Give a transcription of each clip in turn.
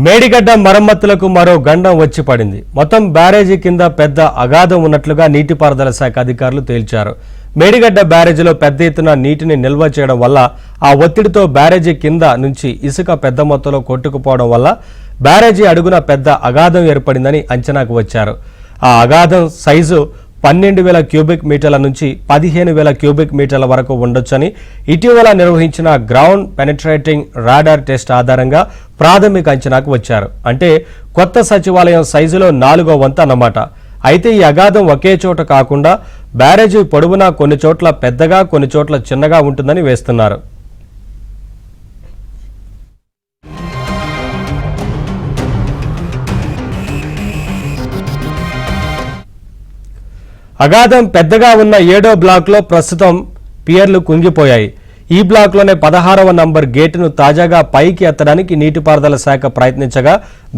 మేడిగడ్డ మరమ్మతులకు మరో గండం వచ్చి పడింది. మొత్తం బ్యారేజీ కింద పెద్ద అగాధం ఉన్నట్లుగా నీటిపారుదల శాఖ అధికారులు తేల్చారు. మేడిగడ్డ బ్యారేజీలో పెద్ద ఎత్తున నీటిని నిల్వ చేయడం వల్ల ఆ ఒత్తిడితో బ్యారేజీ కింద నుంచి ఇసుక పెద్ద మొత్తంలో కొట్టుకుపోవడం వల్ల బ్యారేజీ అడుగున పెద్ద అగాధం ఏర్పడిందని అంచనాకు వచ్చారు. ఆ అగాధం సైజు 12,000 క్యూబిక్ మీటర్ల నుంచి 15,000 క్యూబిక్ మీటర్ల వరకు ఉండొచ్చని ఇటీవల నిర్వహించిన గ్రౌండ్ పెనిట్రేటింగ్ రాడార్ టెస్ట్ ఆధారంగా ప్రాథమిక అంచనాకు వచ్చారు. అంటే కొత్త సచివాలయం సైజులో 4వ వంతు అన్నమాట. అయితే ఈ అగాధం ఒకే చోట కాకుండా బ్యారేజీ పొడవునా కొన్ని చోట్ల పెద్దగా కొన్ని చోట్ల చిన్నగా ఉంటుందని వేస్తున్నారు. అగాధం పెద్దగా ఉన్న 7వ బ్లాక్లో ప్రస్తుతం పియర్లు కుంగిపోయాయి. ఈ బ్లాక్లోనే 16వ నంబర్ గేటును తాజాగా పైకి ఎత్తడానికి నీటిపారుదల శాఖ ప్రయత్నించగా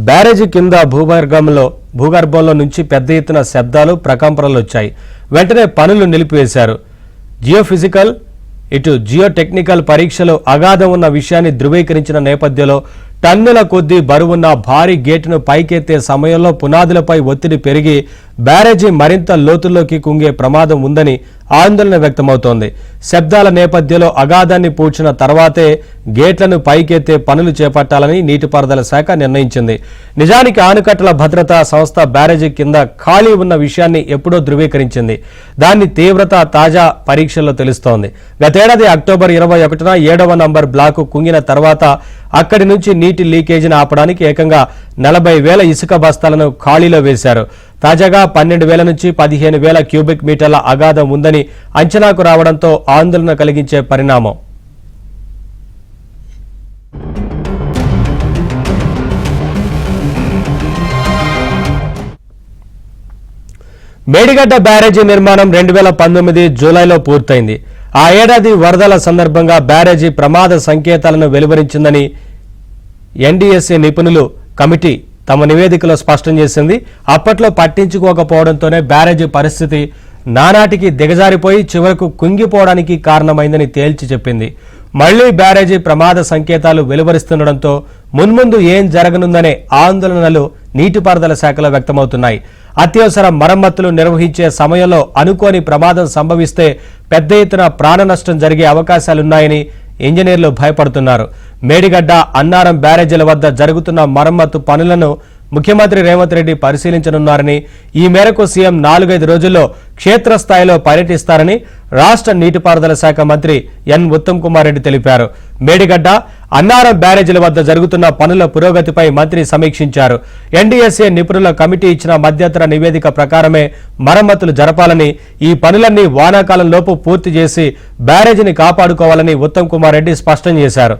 బ్యారేజీ కింద భూగర్భంలో నుంచి పెద్ద ఎత్తున శబ్దాలు ప్రకంపనలు వచ్చాయి. వెంటనే పనులు నిలిపివేశారు. జియోఫిజికల్ జియోటెక్నికల్ పరీక్షలు అగాధం ఉన్న విషయాన్ని ధృవీకరించిన నేపథ్యంలో టన్నుల కొద్దీ బరువున్న భారీ గేటును పైకెత్తే సమయంలో పునాదులపై ఒత్తిడి పెరిగి బ్యారేజీ మరింత లోతుల్లోకి కుంగే ప్రమాదం ఉందని ఆందోళన వ్యక్తమవుతోంది. శబ్దాల నేపథ్యంలో అగాధాన్ని పూడ్చిన తర్వాతే గేట్లను పైకెత్తే పనులు చేపట్టాలని నీటిపారుదల శాఖ నిర్ణయించింది. నిజానికి ఆనకట్టల భద్రతా సంస్థ బ్యారేజీ కింద ఖాళీ ఉన్న విషయాన్ని ఎప్పుడో ధృవీకరించింది. దాని తీవ్రత తాజా పరీక్షల్లో తెలుస్తోంది. గతేడాది అక్టోబర్ 21న 7వ నంబర్ బ్లాకు కుంగిన తర్వాత అక్కడి నుంచి నీటి లీకేజీని ఆపడానికి ఏకంగా 40,000 ఇసుక బస్తాలను ఖాళీలో వేశారు. తాజాగా 12,000 నుంచి 15,000 క్యూబిక్ మీటర్ల అగాధం ఉందని అంచనాకు రావడంతో ఆందోళన కలిగించే పరిణామం. మేడిగడ్డ బ్యారేజీ నిర్మాణం 2019 జూలైలో పూర్తయింది. ఆ ఏడాది వరదల సందర్భంగా బ్యారేజీ ప్రమాద సంకేతాలను వెలువరించిందని ఎన్డీఎస్ఏ నిపుణులు కమిటీ తమ నివేదికలో స్పష్టం చేసింది. అప్పట్లో పట్టించుకోకపోవడంతోనే బ్యారేజీ పరిస్థితి నానాటికి దిగజారిపోయి చివరకు కుంగిపోవడానికి కారణమైందని తేల్చి చెప్పింది. మళ్లీ బ్యారేజీ ప్రమాద సంకేతాలు వెలువరిస్తుండటంతో మున్ముందు ఏం జరగనుందనే ఆందోళనలు నీటిపారుదల శాఖలో వ్యక్తమవుతున్నాయి. అత్యవసర మరమ్మతులు నిర్వహించే సమయంలో అనుకోని ప్రమాదం సంభవిస్తే పెద్ద ఎత్తున ప్రాణ నష్టం జరిగే అవకాశాలున్నాయని ఇంజనీర్లు భయపడుతున్నారు. మేడిగడ్డ అన్నారం బ్యారేజీల వద్ద జరుగుతున్న మరమ్మతు పనులను ముఖ్యమంత్రి రేవంత్ రెడ్డి పరిశీలించనున్నారని, ఈ మేరకు సీఎం 4-5 రోజుల్లో క్షేత్రస్థాయిలో పర్యటిస్తారని రాష్ట్ర నీటిపారుదల శాఖ మంత్రి ఎన్ ఉత్తమ్ కుమార్ రెడ్డి తెలిపారు. మేడిగడ్డ అన్నారం బ్యారేజీల వద్ద జరుగుతున్న పనుల పురోగతిపై మంత్రి సమీక్షించారు. ఎన్డీఎస్ఏ నిపుణుల కమిటీ ఇచ్చిన మధ్యంతర నివేదిక ప్రకారమే మరమ్మతులు జరపాలని, ఈ పనులన్నీ వానాకాలంలోపు పూర్తి చేసి బ్యారేజీని కాపాడుకోవాలని ఉత్తమ్ కుమార్ రెడ్డి స్పష్టం చేశారు.